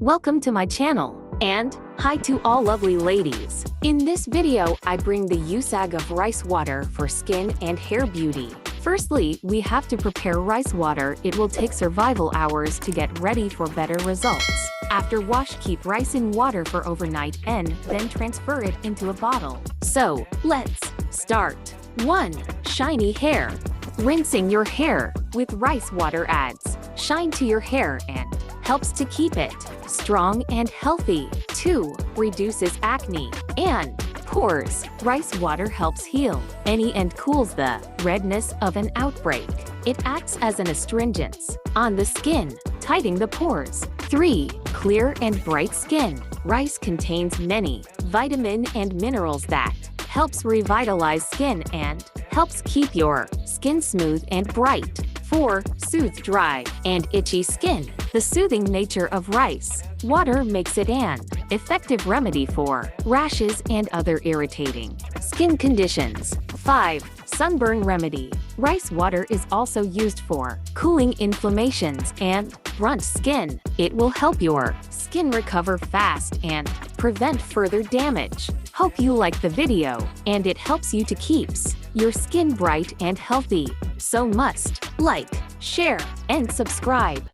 Welcome to my channel, and hi to all lovely ladies. In this video, I bring the usage of rice water for skin and hair beauty. Firstly, we have to prepare rice water. It will take survival hours to get ready for better results. After wash, keep rice in water for overnight and then transfer it into a bottle. So, let's start. 1. Shiny hair. Rinsing your hair with rice water adds shine to your hair and helps to keep it strong and healthy. 2. Reduces acne and pores. Rice water helps heal any and cools the redness of an outbreak. It acts as an astringent on the skin, tightening the pores. 3. Clear and bright skin. Rice contains many vitamins and minerals that helps revitalize skin and helps keep your skin smooth and bright. 4. Soothes dry and itchy skin. The soothing nature of rice water makes it an effective remedy for rashes and other irritating skin conditions. 5. Sunburn remedy. Rice water is also used for cooling inflammations and burnt skin. It will help your skin recover fast and prevent further damage. Hope you like the video and it helps you to keep your skin bright and healthy. So must like, share, and subscribe.